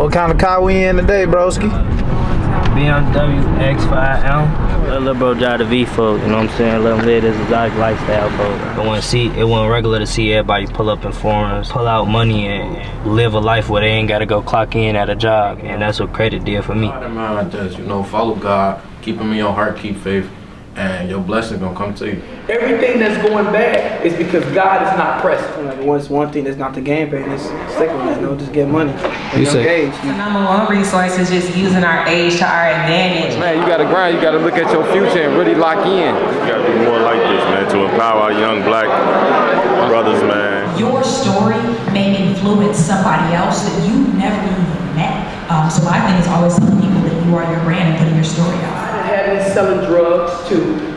What kind of car we in today, broski? BMW X5M. Let little bro drive the V folk, you know what I'm saying? Let him live this exotic lifestyle folk. It wasn't regular to see everybody pull up in foreigns, pull out money and live a life where they ain't gotta go clock in at a job. And that's what credit did for me. Man, just, follow God, keep him in your heart, keep faith, and your blessing gonna come to you. Everything that's going bad is because God is not present. Like, one thing that's not the game plan is stick with it, just get money. You say the number one resource is just using our age to our advantage. Man, you gotta grind, you gotta look at your future and really lock in. You gotta be more like this, man, to empower our young black brothers, man. Your story may influence somebody else that you never even met. So my thing is always telling people that you are your brand and putting your story out. I had me selling drugs to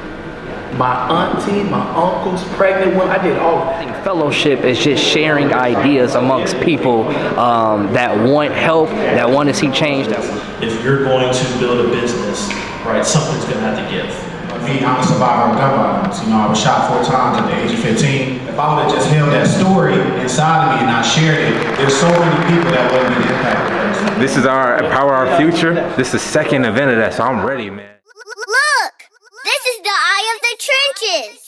my auntie, my uncles, pregnant women. I did all of that. Fellowship is just sharing ideas amongst people that want help, that want to see change. If you're going to build a business, right, something's going to have to give. Me, I'm a survivor of gun violence. I was shot 4 times at the age of 15. If I would have just held that story inside of me and not shared it, there's so many people that wouldn't be impacted. This is our Empower Our Future. This is the second event of that, so I'm ready, man. Look! This is the eye of the trenches!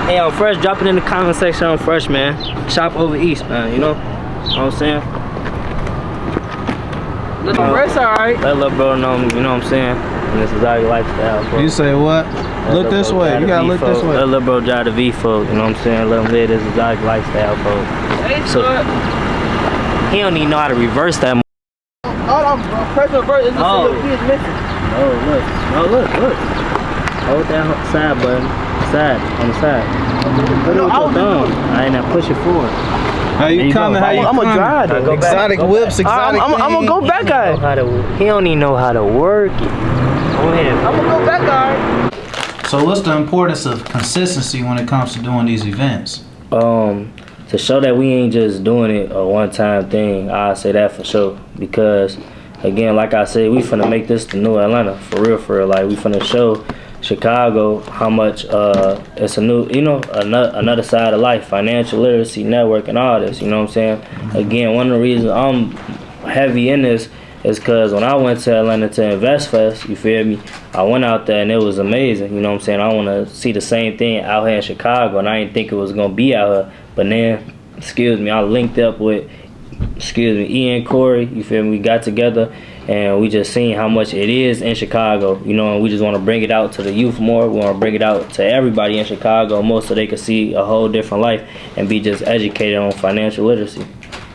Hey, I'm Fresh. Drop it in the comment section. I'm Fresh, man. Shop over East, man, you know? You know what I'm saying? Fresh, alright. Let little bro know, you know what I'm saying? And this is our lifestyle, folks. You say what? Look this way. You gotta look this way. Let little bro drive the V folk, you know what I'm saying? Let him live this exotic lifestyle, folks. So he don't even know how to reverse that. Hold on, press reverse. It's your kid's missing. Oh, look. Oh, look. Hold that side button. On the side. No, I ain't not push it forward. How you coming? How you I'm gonna drive it. Exotic whips, exotic I'm gonna go back, guy. He don't even know how to work it. Go ahead. I'm gonna go back, guy. So what's the importance of consistency when it comes to doing these events? To show that we ain't just doing it a one-time thing, I say that for sure. Because, again, like I said, we finna make this the new Atlanta, for real. Like, we finna show Chicago how much it's a new, another side of life, financial literacy, network, and all this, you know what I'm saying? Again, one of the reasons I'm heavy in this is because when I went to Atlanta to Invest Fest, you feel me, I went out there and it was amazing, you know what I'm saying? I want to see the same thing out here in Chicago, and I didn't think it was going to be out here. But then, I linked up with, Ian Corey, you feel me? We got together and we just seen how much it is in Chicago, and we just want to bring it out to the youth more. We want to bring it out to everybody in Chicago more so they can see a whole different life and be just educated on financial literacy.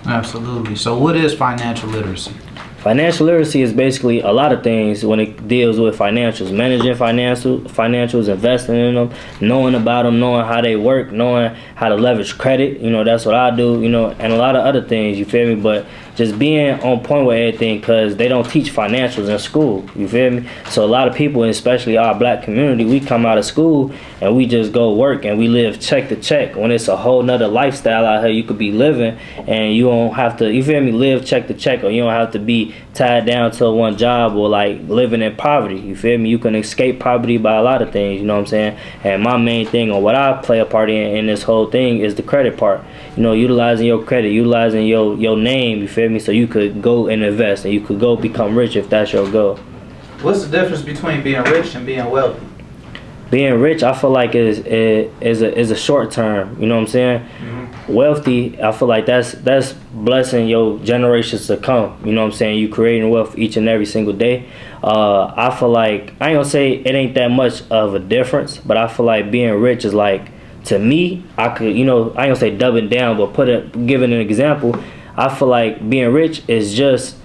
Absolutely. So what is financial literacy? Financial literacy is basically a lot of things when it deals with financials. Managing financials, investing in them, knowing about them, knowing how they work, knowing how to leverage credit. That's what I do, and a lot of other things, you feel me? But just being on point with everything, because they don't teach financials in school, you feel me? So a lot of people, especially our black community, we come out of school and we just go work and we live check to check, when it's a whole nother lifestyle out here you could be living, and you don't have to, you feel me, live check to check, or you don't have to be tied down to one job or like living in poverty, you feel me? You can escape poverty by a lot of things, you know what I'm saying? And my main thing, or what I play a part in this whole thing, is the credit part. Utilizing your credit, utilizing your name, you feel me, so you could go and invest and you could go become rich if that's your goal. What's the difference between being rich and being wealthy? Being rich, I feel like is a short term, you know what I'm saying? Mm-hmm. Wealthy, I feel like that's blessing your generations to come, you know what I'm saying? You creating wealth each and every single day. I feel like, I ain't gonna say it ain't that much of a difference, but I feel like being rich is like, to me, I could, I ain't gonna say dubbing down, but giving an example, I feel like being rich is just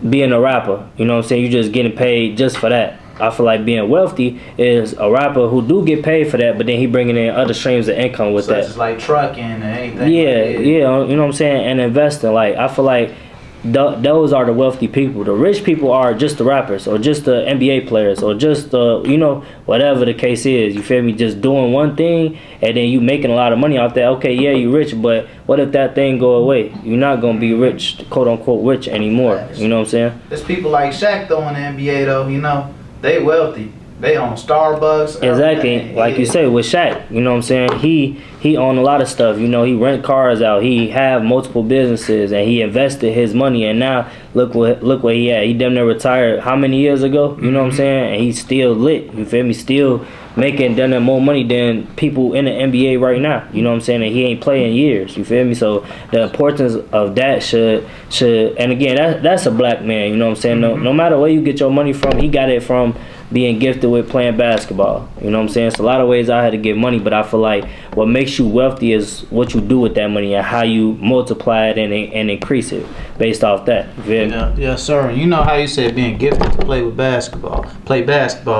being a rapper, you know what I'm saying? You're just getting paid just for that. I feel like being wealthy is a rapper who do get paid for that, but then he bringing in other streams of income with that. Such as like trucking and anything. Yeah, you know what I'm saying? And investing. Like, I feel like those are the wealthy people. The rich people are just the rappers, or just the NBA players, or just the, whatever the case is. You feel me? Just doing one thing, and then you making a lot of money off that. Okay, yeah, you rich, but what if that thing go away? You're not gonna be rich, quote unquote rich anymore. You know what I'm saying? There's people like Shaq though in the NBA though. They wealthy. They own Starbucks. Exactly, like you say with Shaq. You know what I'm saying? He he owned a lot of stuff. You know, he rent cars out. He have multiple businesses, and he invested his money. And now look what he had. He damn near retired how many years ago? You know what I'm saying? And he's still lit. You feel me? Still making damn near more money than people in the NBA right now. You know what I'm saying? And he ain't playing years. You feel me? So the importance of that should and again, that's a black man. You know what I'm saying? No matter where you get your money from, he got it from being gifted with playing basketball. You know what I'm saying? It's a lot of ways I had to get money, but I feel like what makes you wealthy is what you do with that money and how you multiply it and increase it based off that. You feel me? Yes, sir. You know how you said being gifted to play basketball,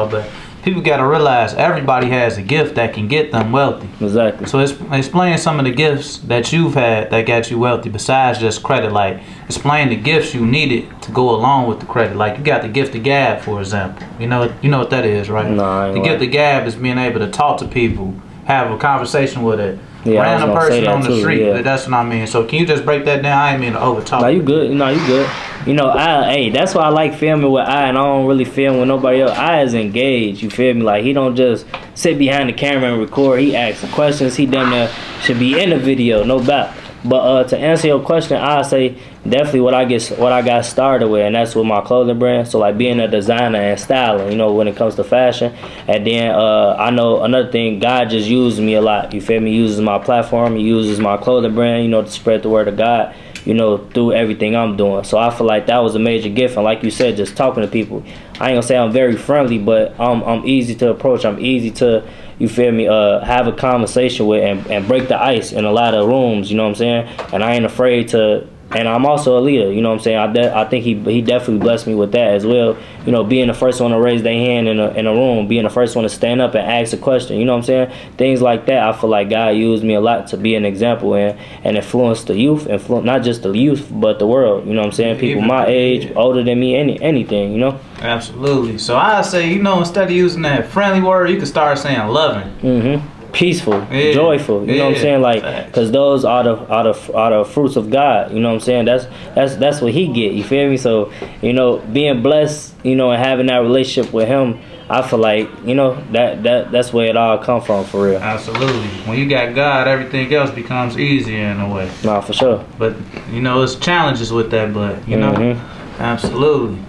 but people got to realize everybody has a gift that can get them wealthy. Exactly. So explain some of the gifts that you've had that got you wealthy besides just credit. Like, explain the gifts you needed to go along with the credit. Like, you got the gift of gab, for example. You know what that is, right? No, the gift of gab is being able to talk to people, have a conversation with a random I was gonna say person that on the too, street. yeah. That's what I mean. So can you just break that down? I ain't mean to over talk. No, you good. No, you good. You know, that's why I like filming with and I don't really film with nobody else. Is engaged, you feel me? Like, he don't just sit behind the camera and record. He asks questions. He damn near should be in the video, no doubt. But to answer your question, I say definitely what I got started with, and that's with my clothing brand. So like being a designer and styling, you know, when it comes to fashion. And then I know another thing, God just uses me a lot. You feel me? He uses my platform. He uses my clothing brand, you know, to spread the word of God, you know, through everything I'm doing. So I feel like that was a major gift. And like you said, just talking to people. I ain't gonna say I'm very friendly, but I'm easy to approach. I'm easy to, you feel me, have a conversation with and break the ice in a lot of rooms, you know what I'm saying? And I ain't afraid to, and I'm also a leader, you know what I'm saying? I think he definitely blessed me with that as well. You know, being the first one to raise their hand in a room, being the first one to stand up and ask a question, you know what I'm saying? Things like that, I feel like God used me a lot to be an example and influence the youth, not just the youth, but the world, you know what I'm saying? People my age, older than me, anything, you know? Absolutely. So I say, you know, instead of using that friendly word, you can start saying loving. Peaceful, joyful, you know what I'm saying? Like, because those are the fruits of God, you know what I'm saying? That's what he get, you feel me? So, you know, being blessed, you know, and having that relationship with him, I feel like, you know, that's where it all come from, for real. Absolutely. When you got God, everything else becomes easier in a way. Nah, for sure. But, you know, there's challenges with that, but, you know, absolutely.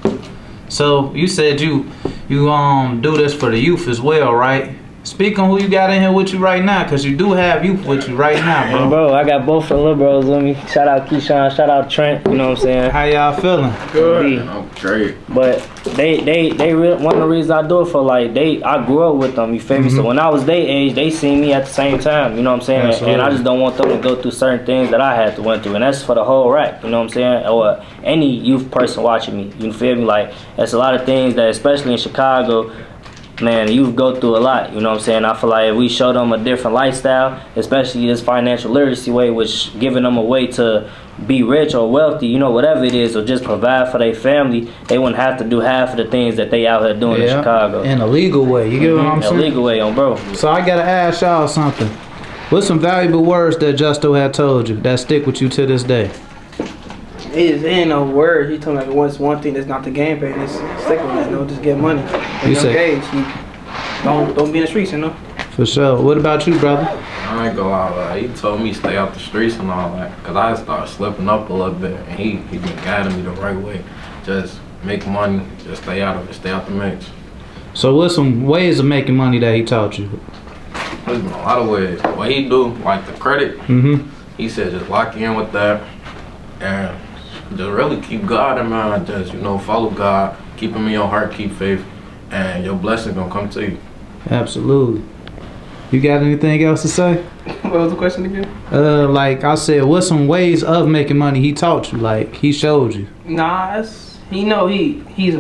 So, you said you do this for the youth as well, right? Speak on who you got in here with you right now, because you do have youth with you right now, bro. Bro, I got both the little bros with me. Shout out Keyshawn, shout out Trent, you know what I'm saying? How y'all feeling? Good. I'm great. But they one of the reasons I do it for, like, I grew up with them, you feel me? So when I was their age, they seen me at the same time, you know what I'm saying? Absolutely. And I just don't want them to go through certain things that I had to went through, and that's for the whole rack, you know what I'm saying? Or any youth person watching me, you feel me? Like, there's a lot of things that, especially in Chicago, man, you go through a lot, you know what I'm saying? I feel like if we show them a different lifestyle, especially this financial literacy way, which giving them a way to be rich or wealthy, you know, whatever it is, or just provide for their family, they wouldn't have to do half of the things that they out here doing in Chicago. In a legal way, you get what I'm saying? A legal way, on bro. So I gotta ask y'all something. What's some valuable words that Justo had told you that stick with you to this day? It ain't no word. He told me like once one thing that's not the game plan. Just stick with it, you know. Just get money. At a young age, don't be in the streets, you know. For sure. What about you, brother? I ain't gonna lie. He told me stay out the streets and all that, cause I started slipping up a little bit, and he been guiding me the right way. Just make money. Just stay out of it. Stay out the mix. So what's some ways of making money that he taught you? There's been a lot of ways. What he do, like the credit, he said just lock in with that, and just really keep God in mind. Just, you know, follow God, keep him in your heart, keep faith, and your blessing gonna come to you. Absolutely. You got anything else to say? What was the question again? Like I said, what's some ways of making money he taught you? Like he showed you? Nah, he's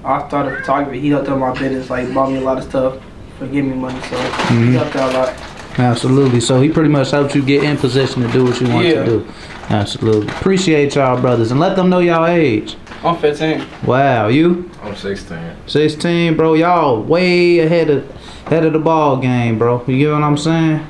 I started photography. He helped out my business, like bought me a lot of stuff for giving me money. So he helped out a lot. Absolutely. So he pretty much helped you get in position to do what you want to do. Absolutely. Appreciate y'all, brothers, and let them know y'all age. I'm 15. Wow, you? I'm 16. 16, bro. Y'all way ahead of the ball game, bro. You get what I'm saying?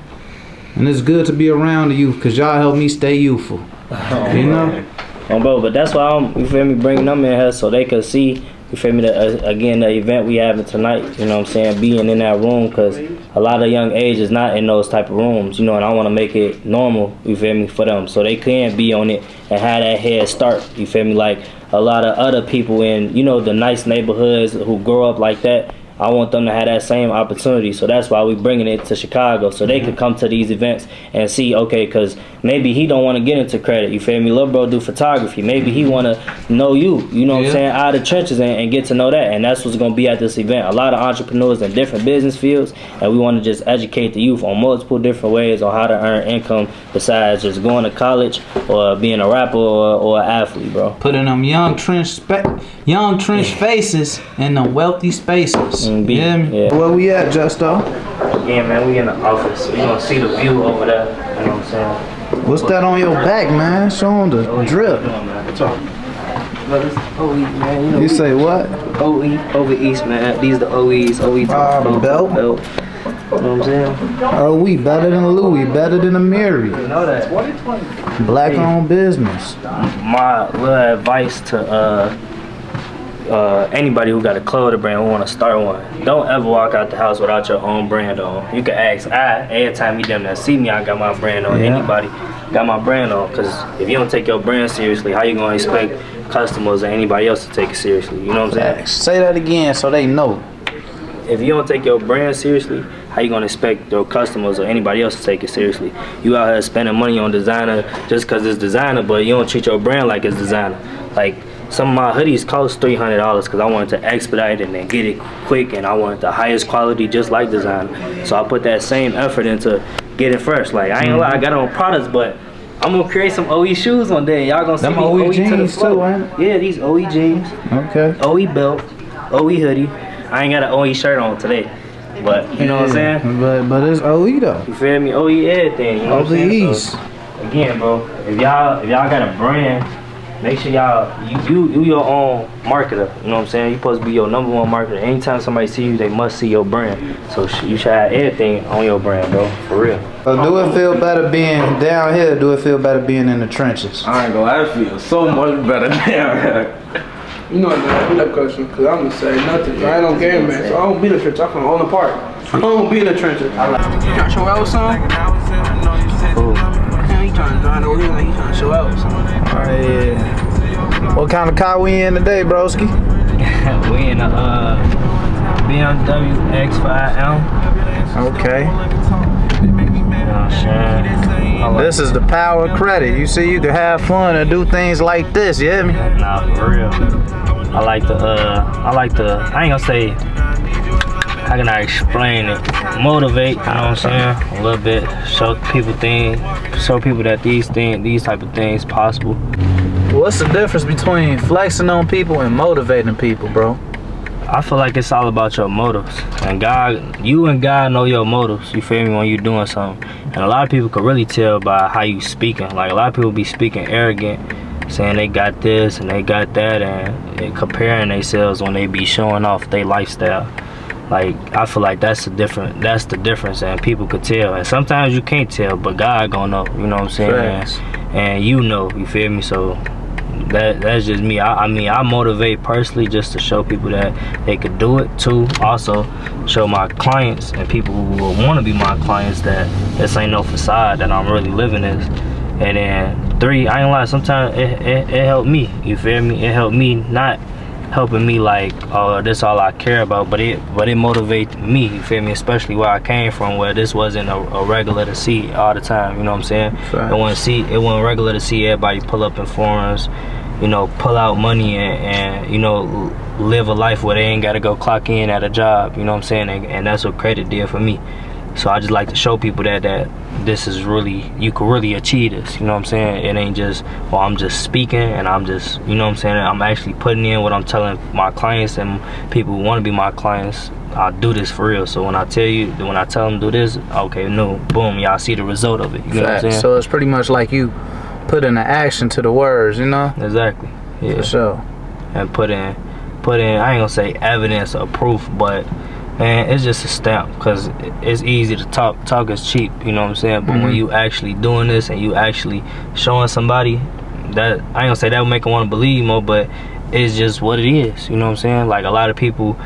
And it's good to be around the youth, because y'all help me stay youthful. You know? Bro, but that's why you feel me, bringing them in here so they could see you feel me, again, the event we having tonight, you know what I'm saying, being in that room, because a lot of young age is not in those type of rooms, you know, and I want to make it normal, you feel me, for them, so they can be on it and have that head start, you feel me, like a lot of other people in, you know, the nice neighborhoods who grow up like that. I want them to have that same opportunity, so that's why we bringing it to Chicago, so they can come to these events and see, okay, because maybe he don't want to get into credit, you feel me, little bro do photography, maybe he want to know you know what I'm saying, out of the trenches and get to know that, and that's what's going to be at this event. A lot of entrepreneurs in different business fields, and we want to just educate the youth on multiple different ways on how to earn income besides just going to college or being a rapper or an athlete, bro. Putting them young trench faces in the wealthy spaces. Yeah. Where we at, Justo? Yeah, man, we in the office. You gonna see the view over there. You know what I'm saying? What's that on your back, man? Show them the drip. OE, man. You know, you say what? OE, over East, man. These the OEs. OE belt. You know what I'm saying? OE better than Louis, better than Amiri. You know that. Black owned business. My little advice to anybody who got a clothing brand who want to start one, don't ever walk out the house without your own brand on. You can ask every time you them that see me, I got my brand on. Anybody got my brand on, because if you don't take your brand seriously, how you gonna expect customers or anybody else to take it seriously? You know what I'm saying? Say that again so they know. If you don't take your brand seriously, how you gonna expect your customers or anybody else to take it seriously? You out here spending money on designer just because it's designer, but you don't treat your brand like it's designer. Like, some of my hoodies cost $300 because I wanted to expedite it and then get it quick, and I wanted the highest quality just like designer. So I put that same effort into getting fresh. Like, I ain't gonna lie, I got it on products, but I'm gonna create some OE shoes one day. Y'all gonna see me OE jeans to the floor. Yeah, these OE jeans. Okay. OE belt, OE hoodie. I ain't got an OE shirt on today, but you know what I'm saying? But it's OE though. You feel me? OE everything. You know what I'm saying? So, again, bro, if y'all got a brand, make sure y'all you your own marketer. You know what I'm saying? You supposed to be your #1 marketer. Anytime somebody see you, they must see your brand. So you should have everything on your brand, bro. For real. So do it feel better being down here? Do it feel better being in the trenches? I ain't gonna lie, I feel so much better down here. You know, man, that question, because I'm gonna say nothing. I don't care, man. So I don't be in the trenches. I'm from on the park. I don't be in the trenches. You trying to show out something? Cool. He trying to drive over here, man. He trying to show out something. Oh, yeah. What kind of car we in today, broski? We in a BMW X5M. Okay. You know what I'm saying? This is the power of credit. You see, you can have fun and do things like this, you hear me? Nah, for real. I like the, I ain't gonna say, how can I explain it? Motivate, you know what I'm saying? A little bit, show people that these type of things possible. What's the difference between flexing on people and motivating people, bro? I feel like it's all about your motives. And God, you and God know your motives, you feel me, when you're doing something. And a lot of people can really tell by how you speaking. Like, a lot of people be speaking arrogant, saying they got this and they got that, and comparing themselves when they be showing off their lifestyle. Like, I feel like that's the difference, and people could tell. And sometimes you can't tell, but God gonna know, you know what I'm saying? And you know, you feel me? So that's just me. I mean, I motivate personally just to show people that they could do it. 2, also show my clients and people who will want to be my clients that this ain't no facade, that I'm really living this. And then 3, I ain't lie, sometimes it helped me, you feel me? It helped me, not helping me like, oh, this all I care about, but it motivates me, you feel me? Especially where I came from, where this wasn't a regular to see all the time, you know what I'm saying? It wasn't regular to see everybody pull up in forums, you know, pull out money and you know, live a life where they ain't gotta go clock in at a job, you know what I'm saying? And that's what credit did for me. So I just like to show people that this is really, you can really achieve this, you know what I'm saying? It ain't just, well, I'm just speaking and I'm just, you know what I'm saying? I'm actually putting in what I'm telling my clients and people who want to be my clients. I do this for real. So when I tell them do this, okay, no, boom, y'all see the result of it. You know what I'm saying? So it's pretty much like you put in the action to the words, you know? Exactly. Yeah. For sure. And put in, I ain't gonna say evidence or proof, but man, it's just a stamp, because it's easy to talk is cheap, you know what I'm saying? But when you actually doing this and you actually showing somebody, that I ain't gonna say that would make them want to believe more, but it's just what it is. You know what I'm saying? Like, a lot of people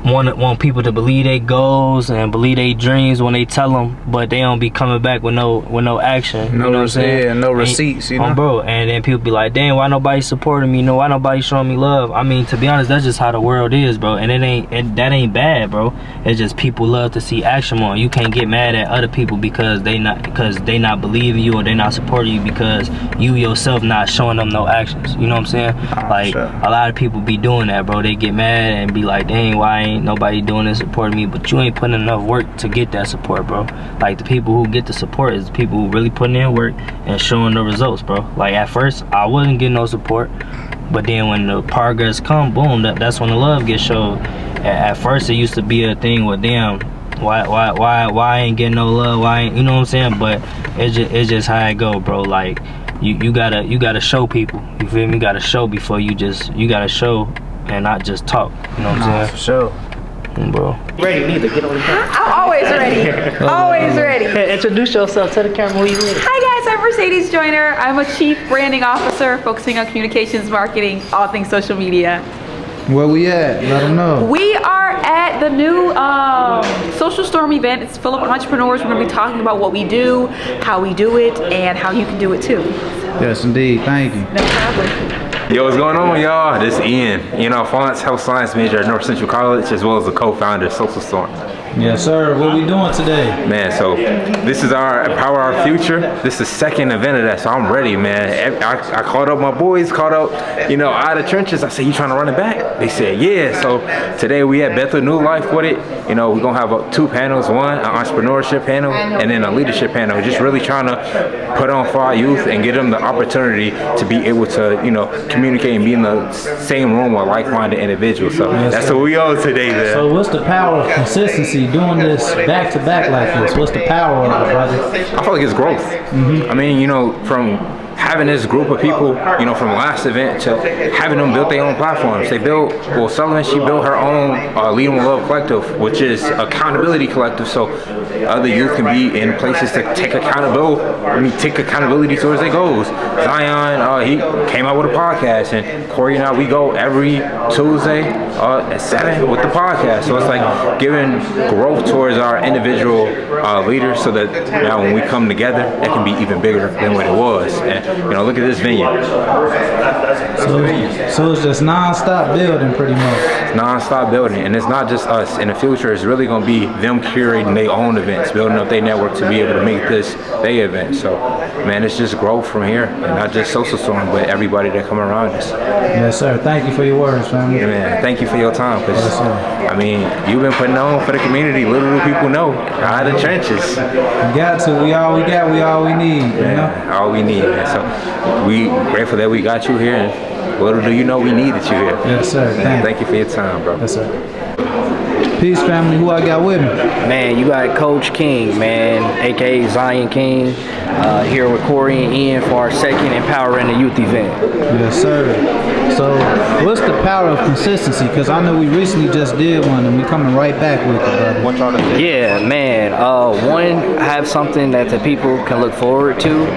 want people to believe their goals and believe their dreams when they tell them, but they don't be coming back with no action. You know what I'm saying? Yeah, no receipts, you know? Bro, and then people be like, damn, why nobody supporting me? You know, why nobody showing me love? I mean, to be honest, that's just how the world is, bro. And that ain't bad, bro. It's just people love to see action more. You can't get mad at other people because they not believing you or they not supporting you because you yourself not showing them no actions. You know what I'm saying? Like, a lot of people be doing that, bro. They get mad and be like, dang, why ain't nobody doing this supporting me? But you ain't putting enough work to get that support, bro. Like, the people who get the support is the people who really putting in work and showing the results, bro. Like, at first I wasn't getting no support, but then when the progress come, boom, that's when the love gets showed. At first it used to be a thing with, damn, why I ain't getting no love, why ain't, you know what I'm saying? But it's just how it go, bro. Like, you gotta show people, you feel me? You gotta show before you gotta show and not just talk, you know what I'm saying? For sure. Bro. Ready, neither. Get on the camera. I'm always ready. Always ready. Okay, introduce yourself. Tell the camera who you with. Hi guys, I'm Mercedes Joyner. I'm a Chief Branding Officer focusing on communications, marketing, all things social media. Where we at? Let them know. We are at the new Social Storm event. It's full of entrepreneurs. We're going to be talking about what we do, how we do it, and how you can do it too. Yes, indeed. Thank you. No problem. Yo, what's going on, y'all? This is Ian. You know, finance, health science major at North Central College, as well as the co-founder of Social Storm. Yes, sir. What we doing today? Man, so this is our Empower Our Future. This is the second event of that, so I'm ready, man. I called up my boys, out of the trenches. I said, you trying to run it back? They said, yeah. So today we at Bethel New Life with it. You know, we're going to have two panels, one, an entrepreneurship panel, and then a leadership panel. Just really trying to put on for our youth and give them the opportunity to be able to, communicate and be in the same room with like-minded individuals. So that's what we owe today, man. So what's the power of consistency doing this back to back like this? What's the power of it, brother? I feel like it's growth. I mean, from having this group of people, from last event to having them build their own platforms. They built, Sullivan, she built her own Leading with Love Collective, which is accountability collective. So other youth can be in places to take accountability towards their goals. Zion, he came out with a podcast, and Corey and I, we go every Tuesday at 7 with the podcast. So it's like giving growth towards our individual leaders, so that now when we come together, it can be even bigger than what it was. And look at this venue. So it's just non-stop building, pretty much. It's non-stop building, and it's not just us. In the future, it's really going to be them curating their own events, building up their network to be able to make this their event. So, man, it's just growth from here, and not just Social Storm, but everybody that come around us. Yes, sir. Thank you for your words, family. Yeah, man. Thank you for your time. You've been putting on for the community. Little do people know. Out of the trenches. We got to. We all we got. We all we need. All we need, man. So we grateful that we got you here, and little do you know we needed you here. Yes, sir. Thank you for your time, bro. Yes, sir. Peace, family. Who I got with me? Man, you got Coach King, man, aka Zion King, here with Corey and Ian for our second Empowering the Youth event. Yes, sir. So, what's the power of consistency? Because I know we recently just did one, and we coming right back with it, brother. Yeah, man. One, have something that the people can look forward to,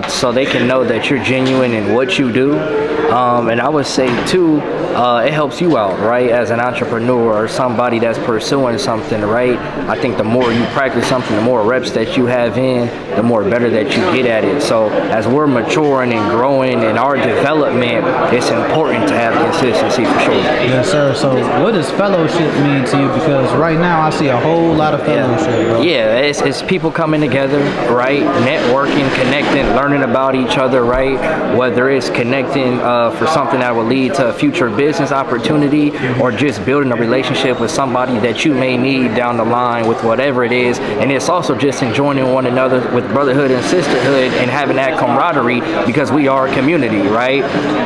so they can know that you're genuine in what you do. And I would say, too, it helps you out, right? As an entrepreneur or somebody that's pursuing something, right? I think the more you practice something, the more reps that you have in, the more better that you get at it. So as we're maturing and growing in our development, it's important to have consistency for sure. Yes, sir. So what does fellowship mean to you? Because right now I see a whole lot of fellowship, bro. Yeah, it's people coming together, right? Networking, connecting, learning about each other, right? Whether it's connecting for something that will lead to a future business opportunity, or just building a relationship with somebody that you may need down the line with whatever it is. And it's also just enjoying one another with brotherhood and sisterhood and having that camaraderie, because we are a community, right?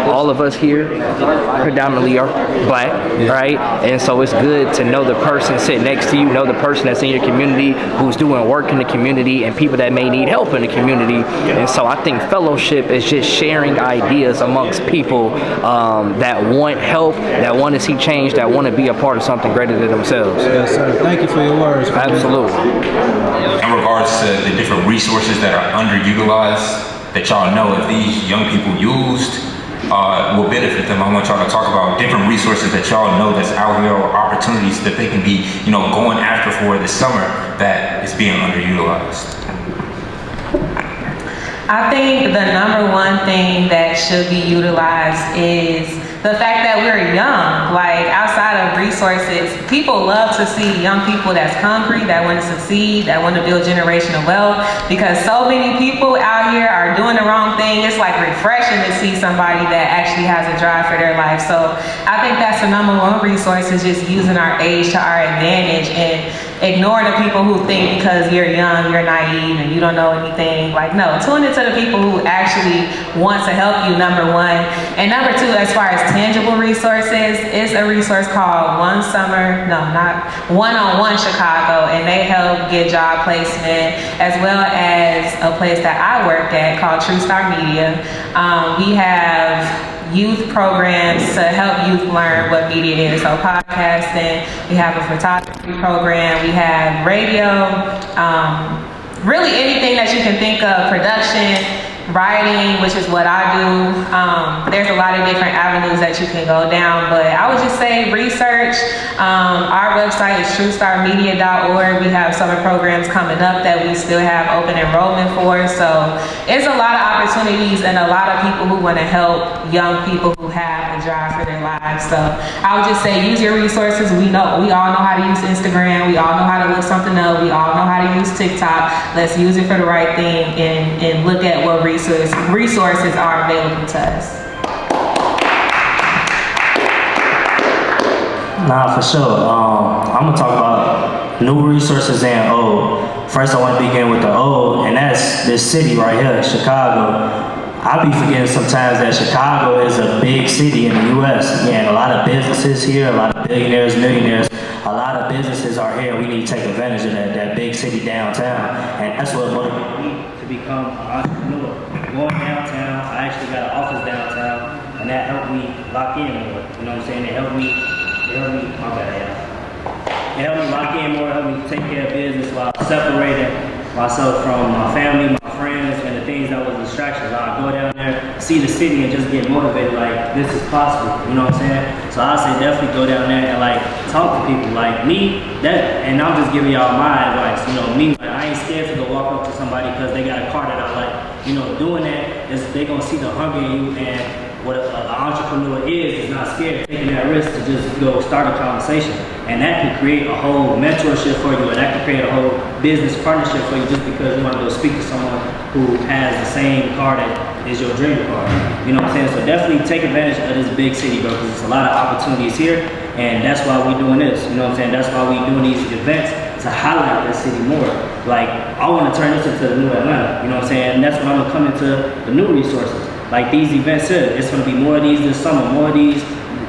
All of us here predominantly are black, right? And so it's good to know the person sitting next to you, know the person that's in your community who's doing work in the community, and people that may need help in the community. And so I think fellowship is just sharing ideas amongst people that want help, that want to see change, that want to be a part of something greater than themselves. Yes, sir. Thank you for your words. Absolutely. In regards to the different resources that are underutilized, that y'all know if these young people used, will benefit them. I want y'all to talk about different resources that y'all know that's out here, or opportunities that they can be, going after for this summer that is being underutilized. I think the number one thing that should be utilized is the fact that we're young. Like, outside of resources, people love to see young people that's hungry, that want to succeed, that want to build generational wealth, because so many people out here are doing the wrong thing. It's like refreshing to see somebody that actually has a drive for their life. So I think that's the number one resource, is just using our age to our advantage and ignoring the people who think because you're young, you're naive and you don't know anything. Like, no, tune into the people who actually want to help you, number one. And number two, as far as tangible resources, it's a resource called One on One Chicago, and they help get job placement, as well as a place that I work at called True Star Media. We have youth programs to help youth learn what media is. So podcasting, we have a photography program, we have radio, really anything that you can think of, production, writing, which is what I do. There's a lot of different avenues that you can go down, but I would just say research. Our website is truestarmedia.org. We have summer programs coming up that we still have open enrollment for. So it's a lot of opportunities and a lot of people who want to help young people who have a drive for their lives. So I would just say use your resources. We all know how to use Instagram. We all know how to look something up. We all know how to use TikTok. Let's use it for the right thing and look at what resources are available to us. Nah, for sure. I'm gonna talk about new resources and old. First, I want to begin with the old, and that's this city right here, Chicago. I be forgetting sometimes that Chicago is a big city in the U.S. and a lot of businesses here, a lot of billionaires, millionaires, a lot of businesses are here. We need to take advantage of that big city downtown, and that's what motivated me to become an entrepreneur. Going downtown, I actually got an office downtown, and that helped me lock in more. You know what I'm saying? It helped me, my bad, yeah. It helped me lock in more, it helped me take care of business while separating myself from my family, my friends, and the things that was distractions. I'd go down there, see the city, and just get motivated, like, this is possible, you know what I'm saying? So I say definitely go down there and, like, talk to people. Like me, and I'm just giving y'all my advice, me, like, I ain't scared to go walk up to somebody because they got a car that I like. Doing that is they gonna see the hunger in you, and what an entrepreneur is not scared of taking that risk to just go start a conversation. And that can create a whole mentorship for you, or that can create a whole business partnership for you, just because you want to go speak to someone who has the same car that is your dream car. You know what I'm saying? So definitely take advantage of this big city, bro, because there's a lot of opportunities here, and that's why we're doing this. You know what I'm saying? That's why we're doing these events, to highlight this city more. Like, I want to turn this into the new Atlanta. You know what I'm saying? And that's when I'm going to come into the new resources. Like these events here, it's going to be more of these this summer, more of these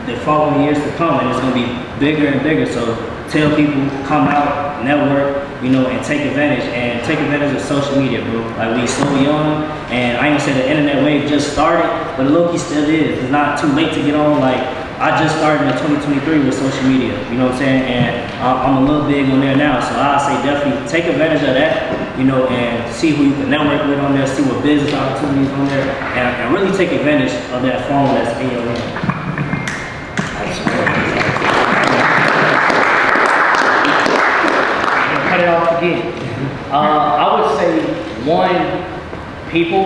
the following years to come, and it's going to be bigger and bigger. So tell people, come out, network, and take advantage of social media, bro. Like, we so young, and I ain't gonna say the internet wave just started, but low-key still is. It's not too late to get on. Like, I just started in 2023 with social media, you know what I'm saying? And I'm a little big on there now, so I say definitely take advantage of that, and see who you can network with on there, see what business opportunities on there, and really take advantage of that phone that's in your hand. Cut it off again. I would say people.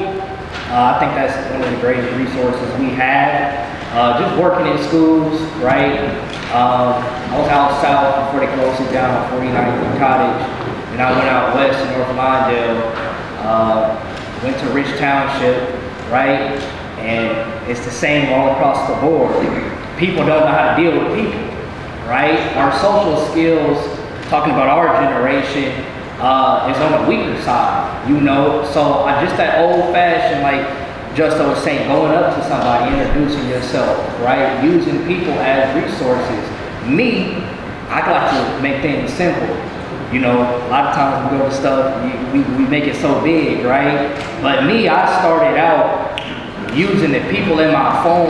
I think that's one of the greatest resources we have. Just working in schools, right? I was out south before they closed it down on 49th and Cottage, and I went out west in North Lawndale, went to Rich Township, right? And it's the same all across the board. People don't know how to deal with people, right? Our social skills, talking about our generation, is on the weaker side, So just that old-fashioned, like Justo was saying, going up to somebody, introducing yourself, right? Using people as resources. Me, I like to make things simple. A lot of times we go to stuff, we make it so big, right? But me, I started out using the people in my phone.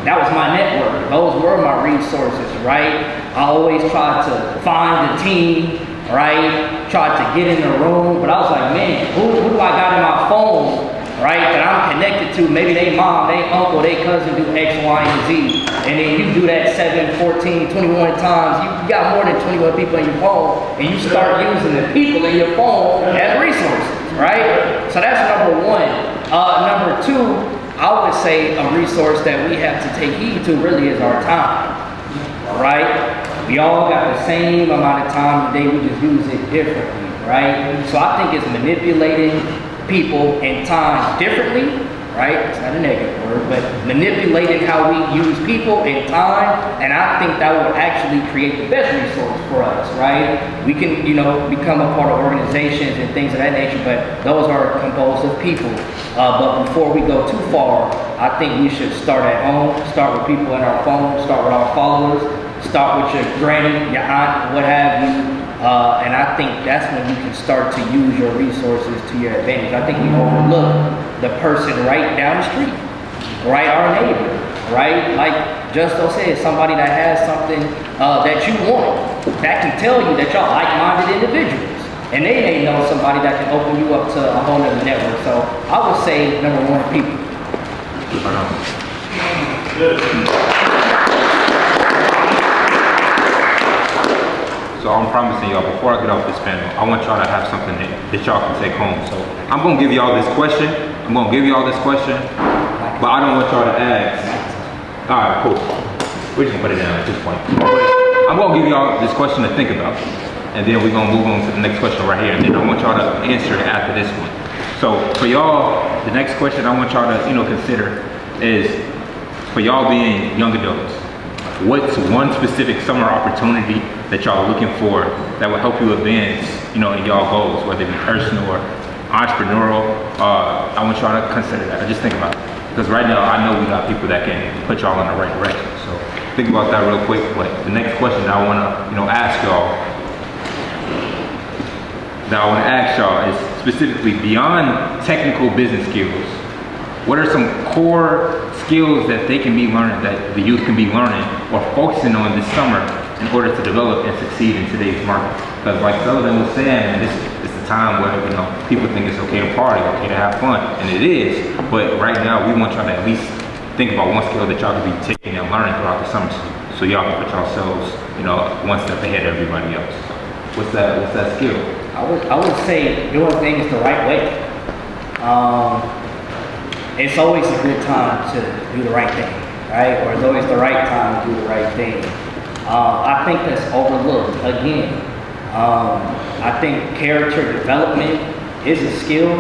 That was my network. Those were my resources, right? I always tried to find the team, right? Tried to get in the room, but I was like, man, who do I got in my phone right, that I'm connected to, maybe they mom, they uncle, they cousin do X, Y, and Z, and then you do that 7, 14, 21 times, you got more than 21 people in your phone, and you start using the people in your phone as resources, right? So that's number one. Number two, I would say a resource that we have to take heed to really is our time, right? We all got the same amount of time today, we just use it differently, right? So I think it's manipulating people and time differently, right? It's not a negative word, but manipulating how we use people and time, and I think that will actually create the best resource for us, right? We can, you know, become a part of organizations and things of that nature, but those are composed of people. But before we go too far, I think we should start at home, start with people in our phone, start with our followers, start with your granny, your aunt, what have you. And I think that's when you can start to use your resources to your advantage. I think we overlook the person right down the street, right, our neighbor, right? Like Justo said, somebody that has something that you want, that can tell you that y'all like-minded individuals. And they may know somebody that can open you up to a whole other network. So I would say, number one, people. So I'm promising y'all, before I get off this panel, I want y'all to have something that y'all can take home. So I'm gonna give y'all this question. But I don't want y'all to ask. All right, cool. We're just gonna put it down at this point. I'm gonna give y'all this question to think about. And then we're gonna move on to the next question right here. And then I want y'all to answer it after this one. So for y'all, the next question I want y'all to, consider is, for y'all being young adults, what's one specific summer opportunity that y'all are looking for that will help you advance, in y'all goals, whether it be personal or entrepreneurial? I want y'all to consider that. Just think about it. Because right now, I know we got people that can put y'all in the right direction. So think about that real quick. But the next question that I want to, ask y'all, is specifically beyond technical business skills, what are some core skills that they can be learning, that the youth can be learning or focusing on this summer in order to develop and succeed in today's market? Because like Sullivan was saying, this is the time where people think it's okay to party, okay to have fun, and it is. But right now, we want y'all to at least think about one skill that y'all can be taking and learning throughout the summer, so y'all can put yourselves, one step ahead of everybody else. What's that skill? I would say doing things the right way. It's always a good time to do the right thing, right? Or it's always the right time to do the right thing. I think that's overlooked. Again, I think character development is a skill,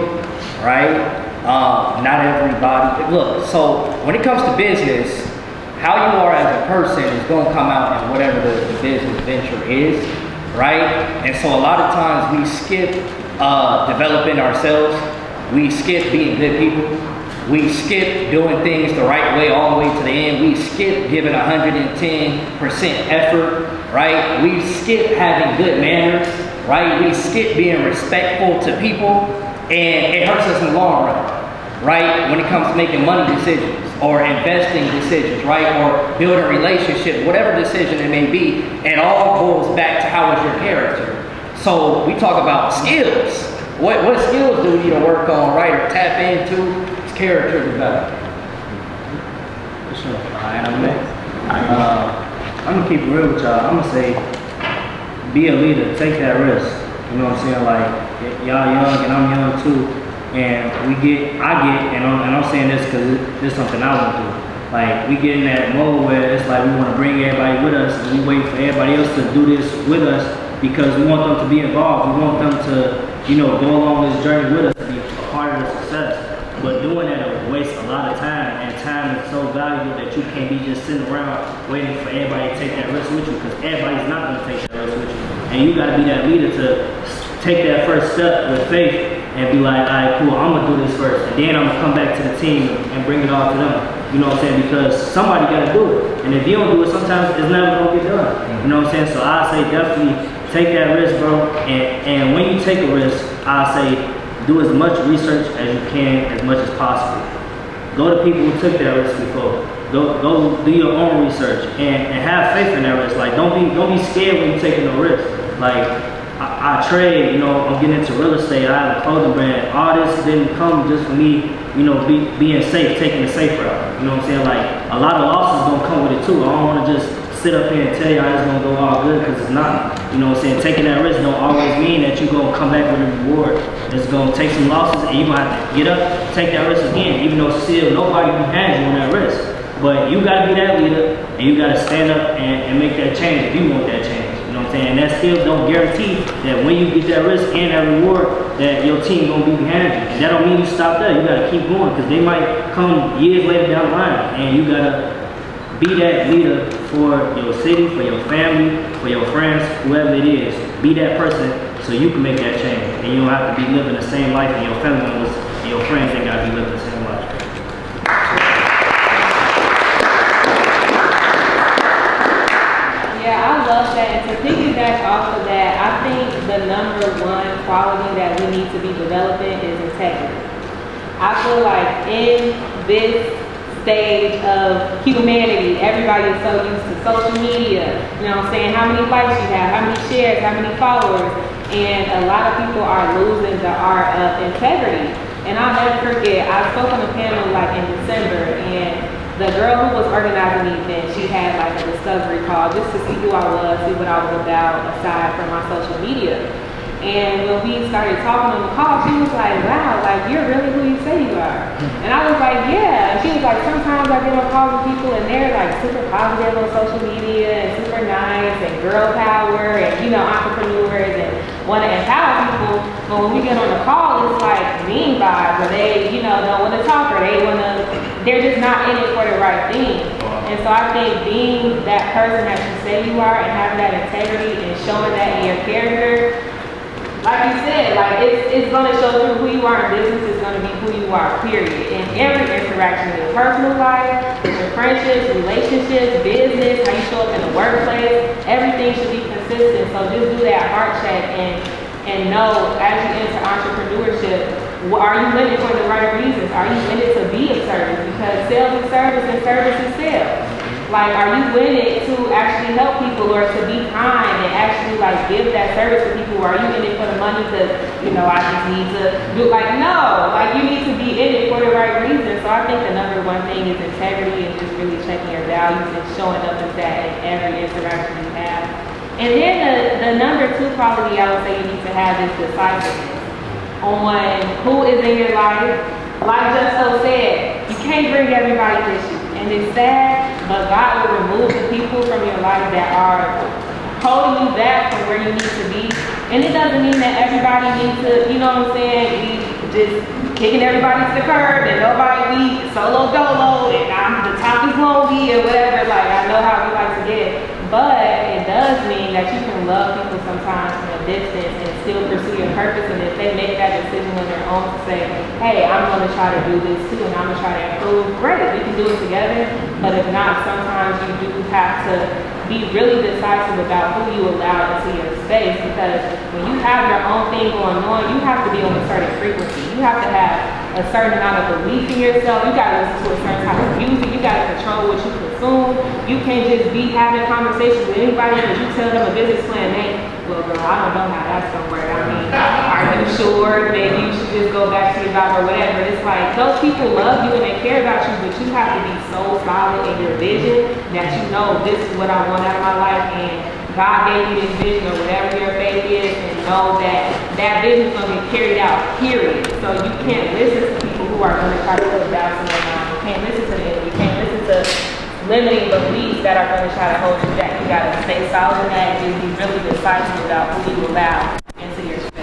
right? Not everybody. Look, so when it comes to business, how you are as a person is going to come out in whatever the business venture is, right? And so a lot of times we skip developing ourselves. We skip being good people. We skip doing things the right way all the way to the end. We skip giving 110% effort, right? We skip having good manners, right? We skip being respectful to people, and it hurts us in the long run, right? When it comes to making money decisions or investing decisions, right? Or building a relationship, whatever decision it may be, it all boils back to how is your character. So we talk about skills. What skills do we need to work on, right? Or tap into? Character development. Alright, I'm next. I'm gonna keep it real with y'all. I'm gonna say, be a leader, take that risk. You know what I'm saying? Like, y'all young and I'm young too, and I'm saying this because this is something I want to do. Like, we get in that mode where it's like we want to bring everybody with us, and we wait for everybody else to do this with us because we want them to be involved. We want them to, go along this journey with us, to be a part of the success. But doing that will waste a lot of time, and time is so valuable that you can't be just sitting around waiting for everybody to take that risk with you, because everybody's not going to take that risk with you. And you got to be that leader to take that first step with faith and be like, all right, cool, I'm going to do this first. And then I'm going to come back to the team and bring it all to them. You know what I'm saying? Because somebody got to do it. And if you don't do it, sometimes it's never going to get done. You know what I'm saying? So I say definitely take that risk, bro. And when you take a risk, I say, do as much research as you can, as much as possible. Go to people who took that risk before. Go do your own research and have faith in that risk. Like, don't be scared when you're taking a risk. Like, I I trade, you know, I'm getting into real estate, I have a clothing brand. All this didn't come just for me, you know, being safe, taking the safe route. You know what I'm saying? Like, a lot of losses gonna come with it too. I don't wanna just sit up here and tell y'all it's gonna go all good, because it's not. You know what I'm saying? Taking that risk don't always mean that you're gonna come back with a reward. It's gonna take some losses and you're gonna have to get up, take that risk again, even though still nobody behind you on that risk. But you gotta be that leader, and you gotta stand up and make that change if you want that change. You know what I'm saying? And that still don't guarantee that when you get that risk and that reward, that your team gonna be behind you. And that don't mean you stop there. You gotta keep going, because they might come years later down the line, and you gotta be that leader for your city, for your family, for your friends, whoever it is. Be that person so you can make that change. And you don't have to be living the same life, and your family members and your friends ain't gotta be living the same life. Yeah, I love that. And to piggyback off of that, I think the number one quality that we need to be developing is integrity. I feel like in this stage of humanity, everybody is so used to social media, you know what I'm saying, how many likes you have, how many shares, how many followers, and a lot of people are losing the art of integrity. And I'll never forget, I spoke on a panel like in December, and the girl who was organizing the event, she had like a discovery call just to see who I was, see what I was about aside from my social media. And when we started talking on the call, she was like, wow, like, you're really who you say you are. And I was like, yeah. And she was like, sometimes I get on calls with people and they're like super positive on social media and super nice and girl power and, you know, entrepreneurs and want to empower people. But when we get on the call, it's like mean vibes, or they, you know, don't want to talk, or they're just not in it for the right thing. And so I think being that person that you say you are and having that integrity and showing that in your character, like you said, like it's going to show through who you are in business. It's going to be who you are, period. In every interaction in your personal life, with your friendships, relationships, business, how you show up in the workplace, everything should be consistent. So just do that heart check and know as you enter entrepreneurship, are you in it for the right reasons? Are you in it to be of service? Because sales is service and service is sales. Like, are you in it to actually help people or to be kind and actually like give that service to people? Or are you in it for the money because, you know, I just need to do, like, no, like you need to be in it for the right reason. So I think the number one thing is integrity and just really checking your values and showing up as that in every interaction you have. And then the number two quality I would say you need to have is decisiveness on who is in your life. Like Justo said, you can't bring everybody with you. And it's sad, but God will remove the people from your life that are holding you back from where you need to be. And it doesn't mean that everybody needs to, you know what I'm saying, we just kicking everybody to the curb and nobody we solo dolo and the top is lonely or whatever. Like, I know how we like to get. But it does mean that you can love people sometimes from a distance and still pursue your purpose. And if they make that decision on their own to say, hey, I'm going to try to do this too and I'm going to try to improve, great, we can do it together. But if not, sometimes you do have to be really decisive about who you allow into your space, because when you have your own thing going on, you have to be on a certain frequency. You have to have a certain amount of belief in yourself. You got to listen to a certain type of music. You got to control what you consume. You can't just be having conversations with anybody because you tell them a business plan, hey, well, girl, I don't know how that's going to work. I mean, are you sure? Maybe you should just go back to your job or whatever. It's like those people love you and they care about you, but you have to be so solid in your vision that you know this is what I want out of my life, and God gave you this vision or whatever your faith is, and know that that vision is going to be carried out, period. So you can't listen to people who are going to try to put doubts in your mind. You can't listen to them. You can't listen to limiting beliefs that are going to try to hold you back. You got to stay solid in that and just be really decisive about who you allow into your space.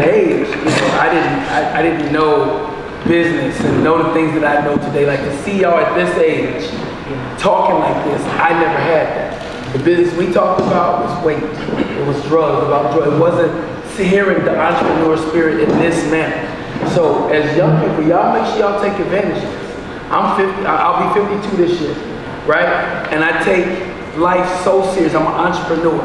Age, you know, I didn't know business and know the things that I know today. Like to see y'all at this age talking like this, I never had that. The business we talked about was weight. It was drugs, about drugs. It wasn't hearing the entrepreneur spirit in this manner. So as young people, y'all make sure y'all take advantage of this. I'm 50, I'll be 52 this year, right? And I take life so serious. I'm an entrepreneur,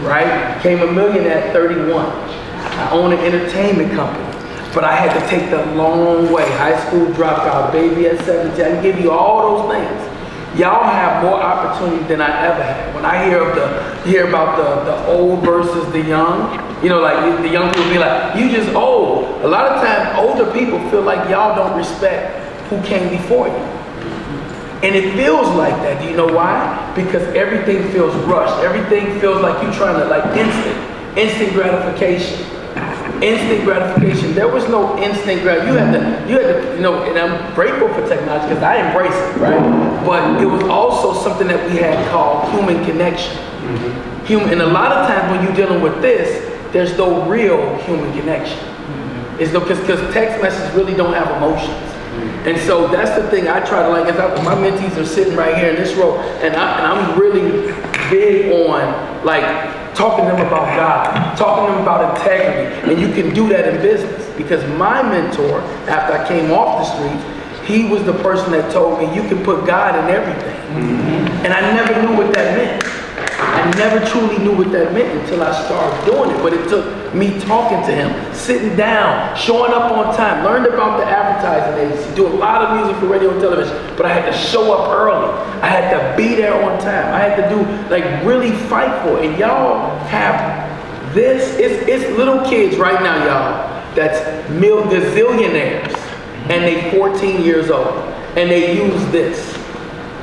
right? Became a millionaire at 31. I own an entertainment company, but I had to take the long way. High school dropout, baby at 17. I can give you all those things. Y'all have more opportunity than I ever had. When I hear about the old versus the young, you know, like the young people be like, you just old. A lot of times older people feel like y'all don't respect who came before you. And it feels like that. Do you know why? Because everything feels rushed. Everything feels like you're trying to, like, instant gratification. Instant gratification. There was no instant gratification. You had to, you know, and I'm grateful for technology because I embrace it, right? But it was also something that we had called human connection. And a lot of times when you're dealing with this, there's no real human connection. It's no, because text messages really don't have emotions. And so that's the thing I try to, like, my mentees are sitting right here in this row, and I'm really big on, like, talking to them about God, talking to them about integrity, and you can do that in business. Because my mentor, after I came off the streets, he was the person that told me you can put God in everything. And I never knew what that meant. I never truly knew what that meant until I started doing it. But it took me talking to him, sitting down, showing up on time, learned about the advertising agency, do a lot of music for radio and television, but I had to show up early. I had to be there on time. I had to do, like, really fight for it. And y'all have this, it's little kids right now, y'all, that's gazillionaires, and they 14 years old, and they use this.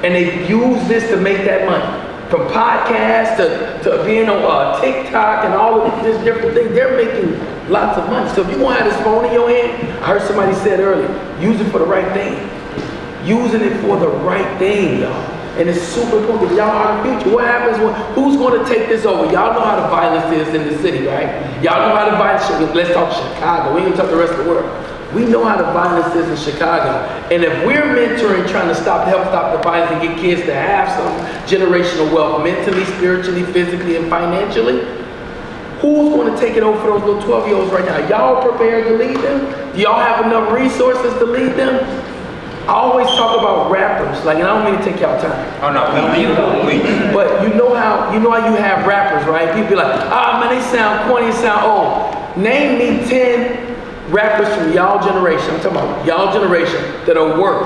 And they use this to make that money. From podcasts to being on TikTok and all of these different things, they're making lots of money. So if you want to have this phone in your hand, I heard somebody said earlier, use it for the right thing. Using it for the right thing, y'all. And it's super important. Y'all are the future. What happens who's going to take this over? Y'all know how the violence is in the city, right? Y'all know how the violence is. Let's talk Chicago. We ain't gonna talk the rest of the world. We know how the violence is in Chicago. And if we're mentoring, trying to help stop the violence and get kids to have some generational wealth, mentally, spiritually, physically, and financially, who's going to take it over for those little 12-year-olds right now? Y'all prepared to lead them? Do y'all have enough resources to lead them? I always talk about rappers, like, and I don't mean to take y'all time. Oh no, please. But you know how you have rappers, right? People be like, man, they sound corny, sound old. Name me 10 rappers from y'all generation, I'm talking about y'all generation, that are worth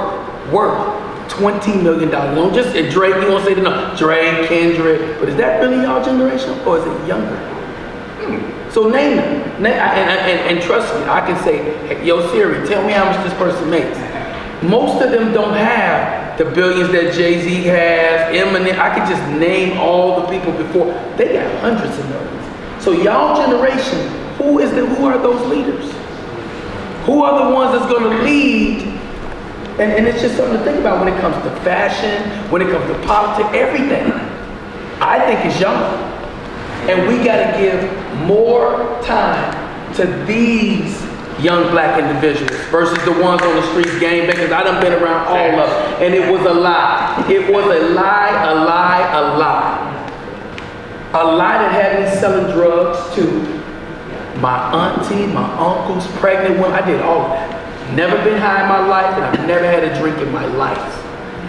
$20 million. Don't just Drake, you won't say the no. Drake, Kendrick, but is that really y'all generation, or is it younger? So name them. And trust me, I can say, hey, yo Siri, tell me how much this person makes. Most of them don't have the billions that Jay-Z has, Eminem. I could just name all the people before. They got hundreds of millions. So y'all generation, who are those leaders? Who are the ones that's going to lead? And it's just something to think about when it comes to fashion, when it comes to politics, everything. I think it's young. And we got to give more time to these young black individuals versus the ones on the streets gangbangers. I done been around all of them. And it was a lie. It was a lie, a lie, a lie. A lie that had me selling drugs to my auntie, my uncles, pregnant women. I did all of that. Never been high in my life, and I've never had a drink in my life.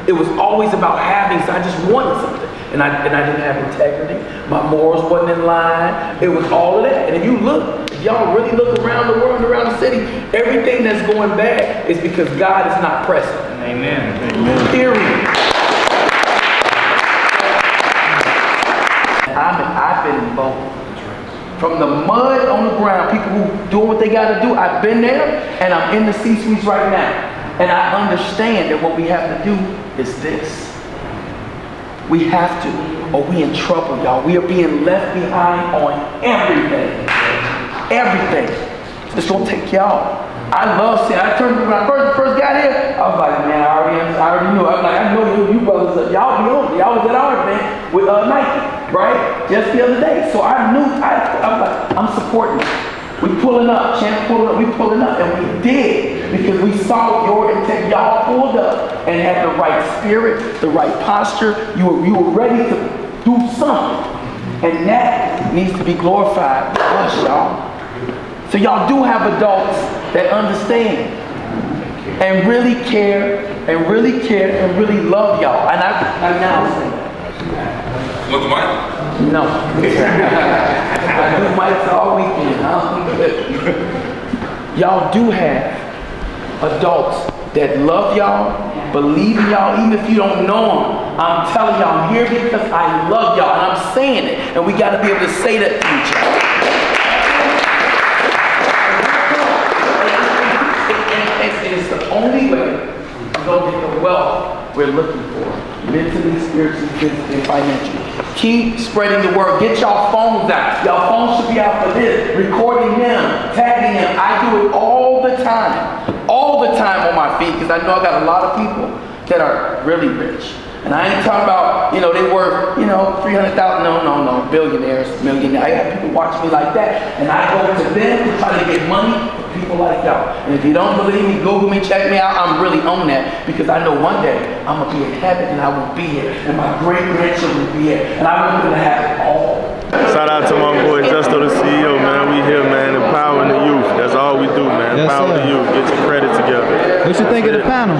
It was always about having, so I just wanted something. And I didn't have integrity. My morals wasn't in line. It was all of that. And if you look, if y'all really look around the world, around the city, everything that's going bad is because God is not present. Amen. Period. I've been in both. From the mud on the ground, people who doing what they got to do, I've been there, and I'm in the C-suites right now. And I understand that what we have to do is this. We have to, or we in trouble, y'all. We are being left behind on everything. Everything. It's gonna take y'all. I love seeing. I turned when I first got here. I was like, man, I already knew. I was like, I know you brothers. Y'all be on. Y'all was at our event with Nike, right? Just the other day. So I knew. I'm like, I'm supporting it. We pulling up, Champ pulling up, we pulling up, and we did because we saw your intent. Y'all pulled up and had the right spirit, the right posture. You were ready to do something, and that needs to be glorified with us, y'all. So y'all do have adults that understand and really care and really love y'all. And I now say that. Want the mic? No. I do mics all weekend. Y'all do have adults that love y'all, believe in y'all, even if you don't know them. I'm telling y'all, I'm here because I love y'all, and I'm saying it. And we got to be able to say that to each other. It's the only way to go get the wealth we're looking for, mentally, spiritually, physically, and financially. Keep spreading the word. Get y'all phones out. Y'all phones should be out for this. Recording them, tagging them. I do it all the time on my feed, because I know I got a lot of people that are really rich. And I ain't talking about, they worth, 300,000, no, billionaires, millionaires. I have people watch me like that, and I go to them to try to get money for people like y'all. And if you don't believe me, Google me, check me out. I'm really on that, because I know one day I'm going to be in heaven, and I will be here, and my great-grandchildren will be here, and I want them to have it all. Shout out to my boy JustoTheCEO, man. We here, man, empowering the youth. That's all we do, man. Yes, Empower the youth. Get your credit together. What you think of the panel?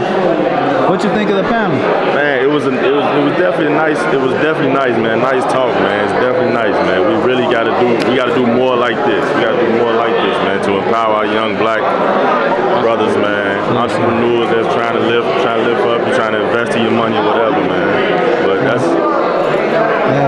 What you think of the panel? Man, it was definitely nice. It was definitely nice, man. Nice talk, man. It's definitely nice, man. We really gotta do more like this. We gotta do more like this, man, to empower our young black brothers, man. Entrepreneurs that's trying to live up, you're trying to invest in your money, whatever, man. But that's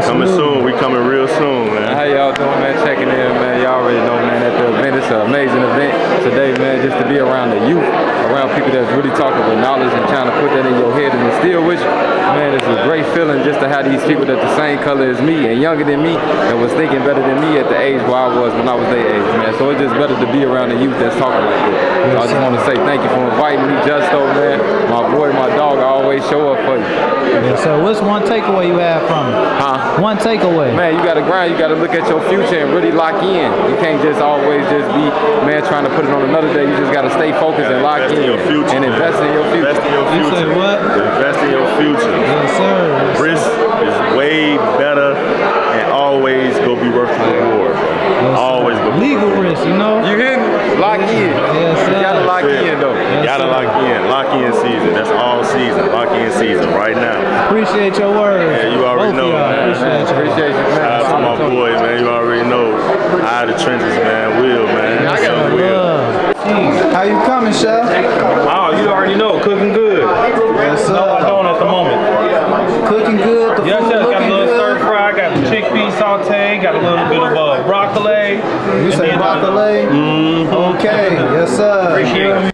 coming soon. We coming real soon, man. How y'all doing, man? Checking in, man. Y'all already know, man, at the event. It's an amazing event today, man, just to be around the youth, around people that's really talking with knowledge and trying to put that in your head and instill with you. Man, it's a great feeling just to have these people that the same color as me and younger than me and was thinking better than me at the age where I was when I was their age, man. So it's just better to be around the youth that's talking like this. So I just want to say thank you for inviting me, Justo, man. My boy, my dog, I always show up for you. Yeah, so what's one takeaway you have from it? Huh? One takeaway. Man, you gotta grind, you gotta look at your future and really lock in. You can't just always just be, man, trying to put it on another day. You just gotta stay focused and lock in your future, and invest in your future. Invest in your future. You say what? Invest in your future. Yes, sir. Risk is way better and always go be worth the reward. Yes, always go be legal risk, You hear me? Lock in. Yes, sir. You gotta lock in though. You gotta lock in. Lock in season. That's all season. Lock in season right now. Appreciate your words. Yeah, you already know, man. Appreciate you, man. Shout out to my boy, man. You already know. Eye of the trenches, man. Will, man. I got Will. How you coming, Chef? Oh, you already know. Cooking good. Yes, sir. No, I don't at the moment. Cooking good. The Yes, food sir. Got a looking little good. stir fry. Got the chickpea saute. Got a little bit of broccoli. You say broccoli? Okay. Yes, sir. Appreciate it.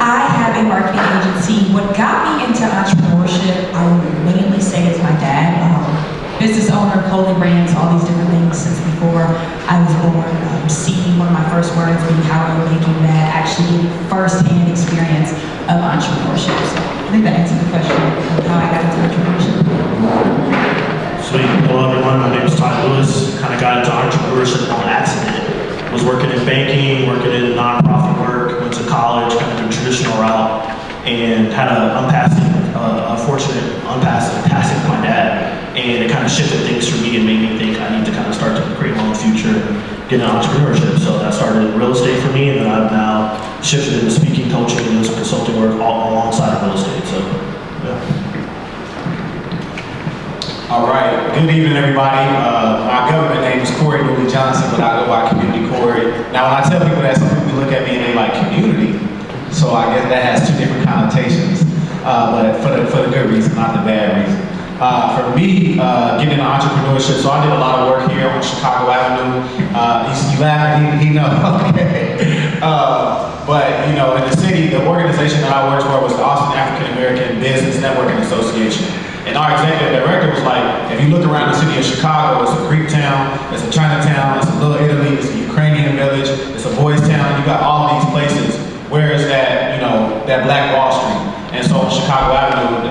I have a marketing agency. What got me into entrepreneurship, I would mainly say is my dad. Business owner, clothing brands, all these different things since before I was born. Seeing one of my first words being how are you making that, actually getting first-hand experience of entrepreneurship. So I think that answers the question of how I got into entrepreneurship. Sweet. Hello everyone, my name is Todd Lewis. Kind of got into entrepreneurship on accident. Was working in banking, working in nonprofit work, went to college, kind of the traditional route. and had an unfortunate passing of my dad. And it kind of shifted things for me and made me think I need to kind of start to create my own future, get into entrepreneurship. So that started real estate for me, and then I've now shifted into speaking, coaching, and doing some consulting work all alongside of real estate. So, yeah. All right, good evening, everybody. My government name is Corey Dooley Johnson, but I go by Community Corey. Now, when I tell people that, some people look at me and they like community, so I guess that has two different connotations, but for the good reason, not the bad reason. For me, getting into entrepreneurship, so I did a lot of work here on Chicago Avenue. You laughing, he knows, okay. But, you know, in the city, the organization that I worked for was the Austin African American Business Networking Association. And our executive director was like, if you look around the city of Chicago, it's a Greek town, it's a Chinatown, it's a Little Italy, it's a Ukrainian village, it's a boys town, you got all these places. Where is that, you know, that Black Wall Street? And so on Chicago Avenue,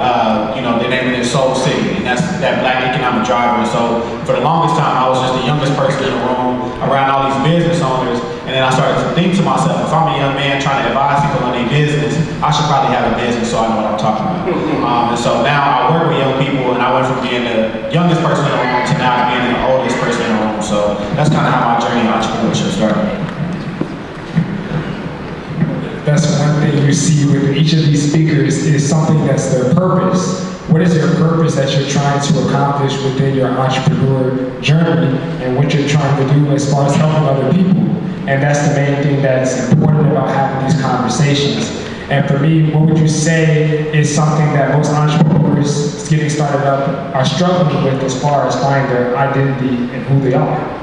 you know, they named it Soul City, and that's that Black economic driver. And so for the longest time, I was just the youngest person in the room around all these business owners. And then I started to think to myself, if I'm a young man trying to advise people on their business, I should probably have a business so I know what I'm talking about. And so now I work with young people, and I went from being the youngest person in the room to now being the oldest person in the room. So that's kind of how my journey in entrepreneurship started. That's one thing you see with each of these speakers is something that's their purpose. What is your purpose that you're trying to accomplish within your entrepreneur journey and what you're trying to do as far as helping other people? And that's the main thing that's important about having these conversations. And for me, what would you say is something that most entrepreneurs getting started up are struggling with as far as finding their identity and who they are?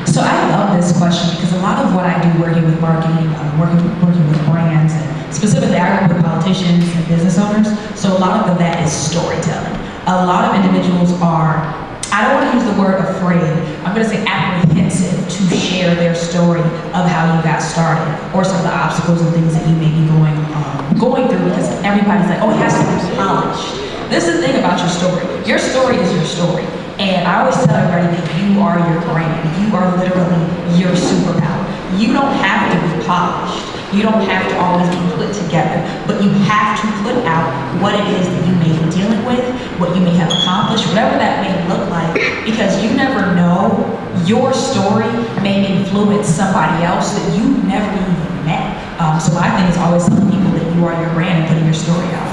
So I love this question because a lot of what I do working with marketing, working with brands, and specifically I work with politicians and business owners, so a lot of that is storytelling. A lot of individuals are, I don't want to use the word afraid, I'm going to say apprehensive to share their story of how you got started or some of the obstacles and things that you may be going through because everybody's like, oh, it has to be polished. This is the thing about your story. Your story is your story. And I always tell everybody that you are your brand. You are literally your superpower. You don't have to be polished. You don't have to always be put together, but you have to put out what it is that you may be dealing with, what you may have accomplished, whatever that may look like, because you never know, your story may influence somebody else that you never even met. So my thing is always telling people that you are your brand and putting your story out.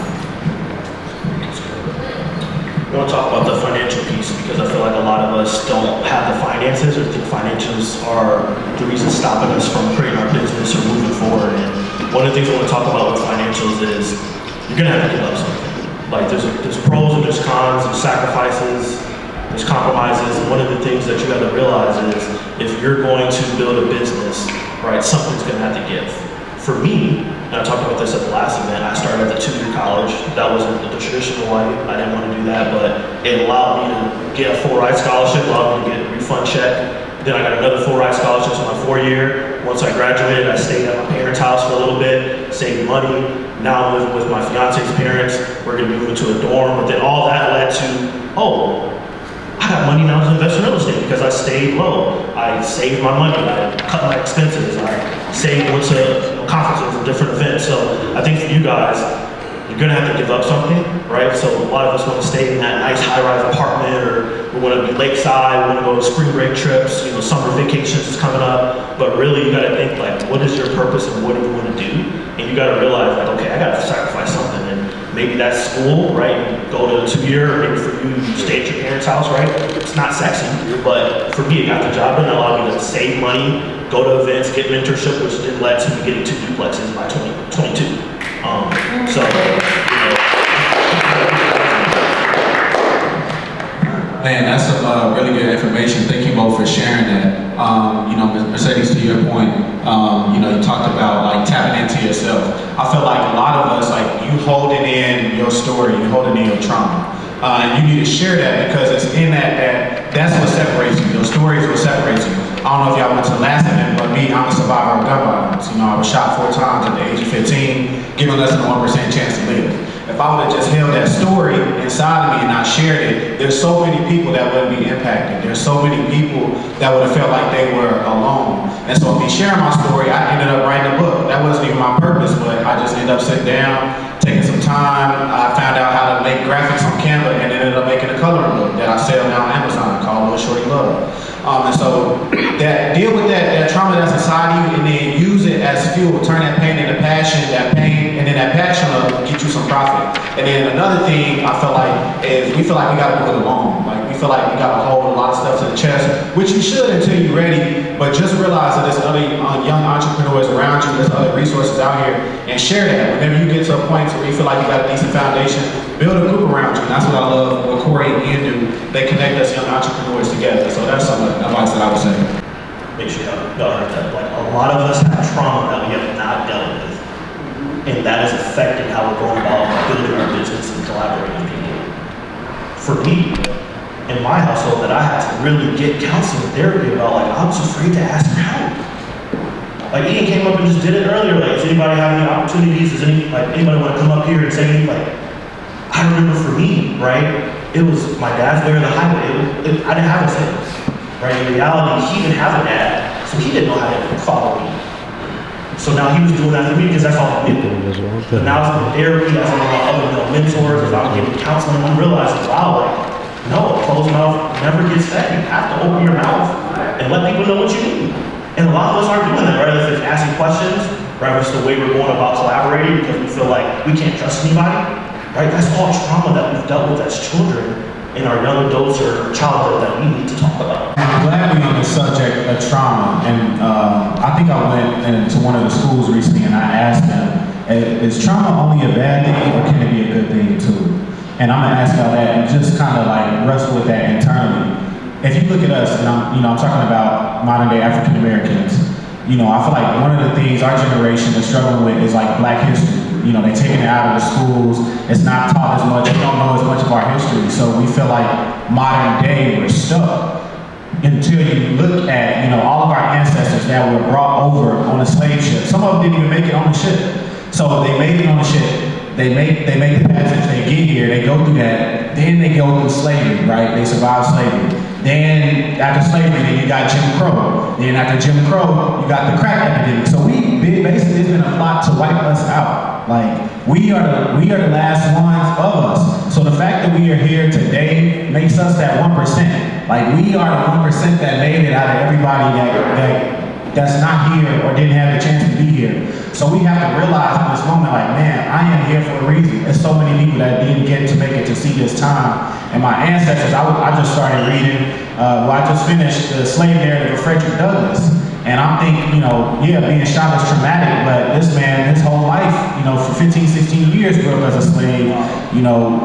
I want to talk about the financial piece because I feel like a lot of us don't have the finances or think financials are the reason stopping us from creating our business or moving forward. And one of the things I want to talk about with financials is you're going to have to give up something. Like there's pros and there's cons, there's sacrifices, there's compromises. And one of the things that you got to realize is if you're going to build a business, right, something's going to have to give. For me, and I talked about this at the last event, I started at the 2-year college. That wasn't the traditional way. I didn't want to do that, but it allowed me to get a full ride scholarship, allowed me to get a refund check. Then I got another full ride scholarship to my 4-year. Once I graduated, I stayed at my parents' house for a little bit, saved money. Now I'm living with my fiance's parents. We're gonna be moving to a dorm, but then all that led to, oh, I got money now to invest in real estate because I stayed low. I saved my money, I cut my expenses, I saved, went to conferences and different events. So I think for you guys, you're gonna have to give up something, right? So a lot of us wanna stay in that nice high-rise apartment, or we wanna be lakeside, we wanna go to spring break trips, you know, summer vacations is coming up, but really you gotta think like, what is your purpose and what do you wanna do? And you gotta realize like, okay, I gotta sacrifice something. And maybe that's school, right? You go to a 2-year, or maybe for you, you stay at your parents' house, right? It's not sexy, but for me, it got the job done. It allowed me to save money, go to events, get mentorship, which then led to me getting 2 duplexes by 2022. So, you know. Man, that's some really good information. Thank you both for sharing that. You know, Mercedes, to your point, you know, you talked about like tapping into yourself. I feel like a lot of us, like you holding in your story, you holding in your trauma. And you need to share that because it's in that's what separates you. Those stories will separate you. I don't know if y'all went to the last event, but me, I'm a survivor of gun violence. You know, I was shot 4 times at the age of 15, given less than a 1% chance to live. If I would have just held that story inside of me and not shared it, there's so many people that wouldn't be impacted. There's so many people that would have felt like they were alone. And so me sharing my story, I ended up writing a book. That wasn't even my purpose, but I just ended up sitting down, taking some time. I found out how to make graphics on Canva and ended up making a coloring book that I sell now on Amazon called Little Shorty Love. And so deal with that trauma that's inside you and then use it as fuel. Turn that pain into passion, that pain, and then that passion will get you some profit. And then another thing I feel like is we feel like we got to do it alone. Like we feel like we got to hold a lot of stuff to the chest, which you should until you're ready. But just realize that there's other young entrepreneurs around you, there's other resources out here, and share that. Whenever you get to a point where you feel like you got a decent foundation, build a group around you. And that's what I love what Corey and Ian do. They connect us young entrepreneurs together. So that's some advice that I would say. Make sure y'all heard that. Like a lot of us have trauma that we have not dealt with. And that is affecting how we're going about building our business and collaborating with people. For me, in my household, that I had to really get counseling and therapy about, like, I was afraid to ask for help. Like, Ian came up and just did it earlier. Like, does anybody have any opportunities? Does anybody want to come up here and say anything? Like, I remember for me, right? It was my dad's there on the highway. I didn't have a sentence, right? In reality, he didn't have a dad, so he didn't know how to follow me. So now he was doing that for me because that's all he did. But now as I'm in therapy, as I'm around other mentors, as I'm getting counseling, I'm realizing, wow, like, no, a closed mouth never gets fed. You have to open your mouth and let people know what you need. And a lot of us aren't doing that, right? If it's asking questions, right? It's the way we're going about collaborating because we feel like we can't trust anybody, right? That's all trauma that we've dealt with as children in our young adults or childhood that we need to talk about. I'm glad we're on the subject of trauma. And I think I went into one of the schools recently and I asked them, is trauma only a bad thing or can it be a good thing too? And I'm gonna ask y'all that and just kind of like wrestle with that internally. If you look at us, and I'm talking about modern day African Americans, I feel like one of the things our generation is struggling with is like Black history. They're taking it out of the schools. It's not taught as much. We don't know as much of our history. So we feel like modern day we're stuck until you look at, all of our ancestors that were brought over on a slave ship. Some of them didn't even make it on the ship. So they made it on the ship. They make the passage, they get here, they go through that, then they go through slavery, right? They survive slavery. Then after slavery, then you got Jim Crow. Then after Jim Crow, you got the crack epidemic. So basically it's been a plot to wipe us out. Like we are the last ones of us. So the fact that we are here today makes us that 1%. Like we are the 1% that made it out of everybody that's not here or didn't have the chance to be here. So we have to realize in this moment, like, man, I am here for a reason. There's so many people that didn't get to make it to see this time. And my ancestors, I just started reading, I just finished the slave narrative of Frederick Douglass. And I'm thinking, being shot was traumatic, but this man, his whole life, for 15, 16 years grew up as a slave.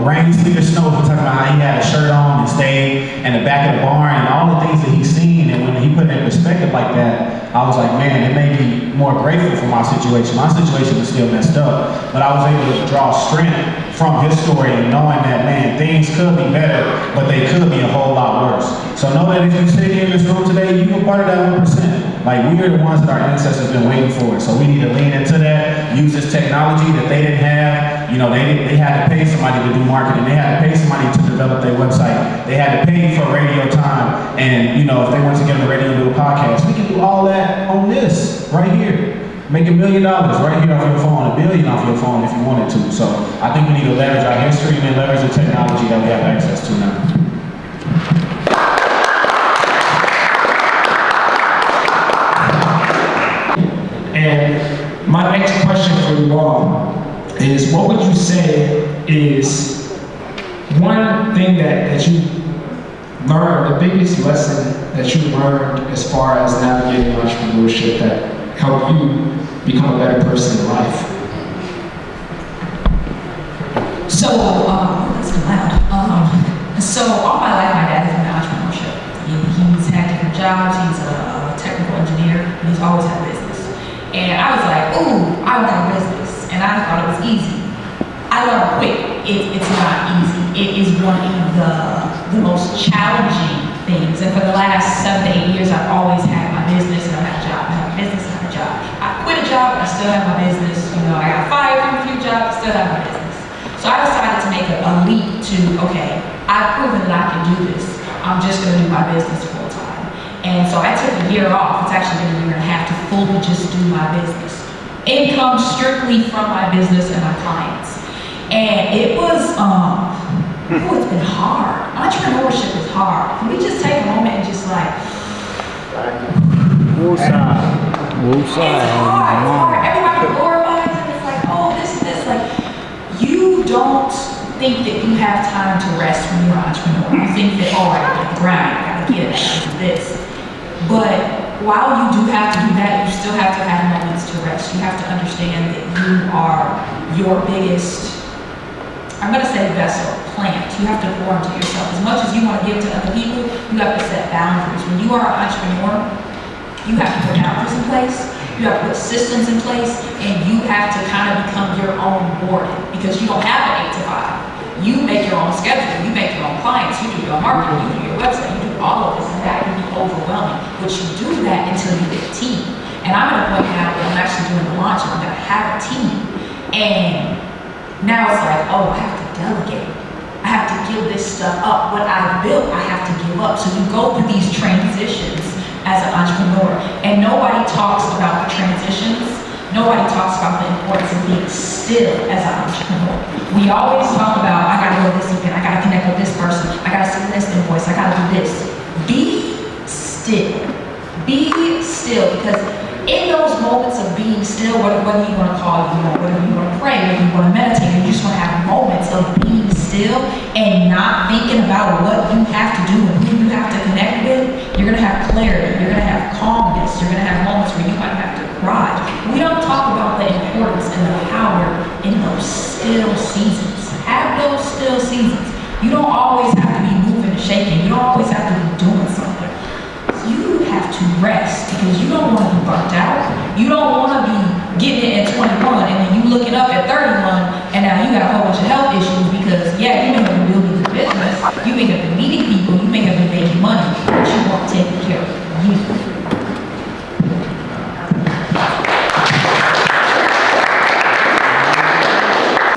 Rain, sleet, or snow, he's talking about how he had a shirt on and stayed in the back of the barn and all the things that he's seen. And when he put it in perspective like that, I was like, man, it made me more grateful for my situation. My situation was still messed up, but I was able to draw strength from his story and knowing that, man, things could be better, but they could be a whole lot worse. So know that if you sit here in this room today, you are part of that 1%. Like, we are the ones that our ancestors been waiting for. So we need to lean into that, use this technology that they didn't have. They had to pay somebody to do marketing. They had to pay somebody to develop their website. They had to pay for radio time. And, if they want to get on the radio and do a podcast, we can do all that on this right here. Make $1 million right here off your phone, $1 billion off your phone if you wanted to. So I think we need to leverage our history and then leverage the technology that we have access to now. And my next question for you all is, what would you say is one thing that you learned, the biggest lesson that you learned as far as navigating entrepreneurship that helped you become a better person in life? So, that's loud. So all my life, my dad has been in entrepreneurship. He's had different jobs. He's a technical engineer, and he's always had business. And I was like, ooh, I want a business. And I thought it was easy. I learned quick, it's not easy. It is one of the most challenging things. And for the last 7 to 8 years, I've always had my business and I had a job. I have a business and I have a job. I quit a job, but I still have my business. I got fired from a few jobs, still have my business. So So I decided to make a leap to, okay, I've proven that I can do this. I'm just gonna do my business full time. And so I took a year off. It's actually been a year and a half to fully just do my business. Income strictly from my business and my clients. And it was, it's been hard. Entrepreneurship is hard. Can we just take a moment and just like, it's hard. Everybody glorifies it. It's like, oh, this. Like, you don't think that you have time to rest when you're an entrepreneur. You think that, oh, I gotta grind, I gotta get it, I gotta do this. But while you do have to do that, you still have to have moments to rest. You have to understand that you are your biggest, I'm gonna say vessel, plant. You have to pour into yourself. As much as you want to give to other people, you have to set boundaries. When you are an entrepreneur, you have to put boundaries in place, you have to put systems in place, and you have to kind of become your own board because you don't have an 8 to 5. You make your own schedule, you make your own clients, you do your marketing, you do your website, you do all of this, and that can be overwhelming. But you do that until you get a team. And I'm at a point now where I'm actually doing the launch and I'm gonna have a team. And now it's like, oh, I have to delegate. I have to give this stuff up. What I've built, I have to give up. So you go through these transitions as an entrepreneur. And nobody talks about the transitions. Nobody talks about the importance of being still as an entrepreneur. We always talk about, I gotta go to this event, I gotta connect with this person, I gotta send this invoice, I gotta do this. Be still. Be still, because in those moments of being still, whether you want to call it, whether you want to pray, whether you want to meditate, or you just want to have moments of being still and not thinking about what you have to do and who you have to connect with, you're going to have clarity, you're going to have calmness, you're going to have moments where you might have to cry. We don't talk about the importance and the power in those still seasons. Have those still seasons. You don't always have to be moving and shaking. You don't always have to be doing something. You have to rest because you don't want to be burnt out. You don't want to be getting it at 21 and then you looking up at 31 and now you got a whole bunch of health issues because, yeah, you may have been building a business, you may have been meeting people, you may have been making money, but you weren't taking care of you.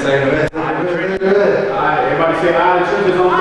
All right, everybody say, the truth is on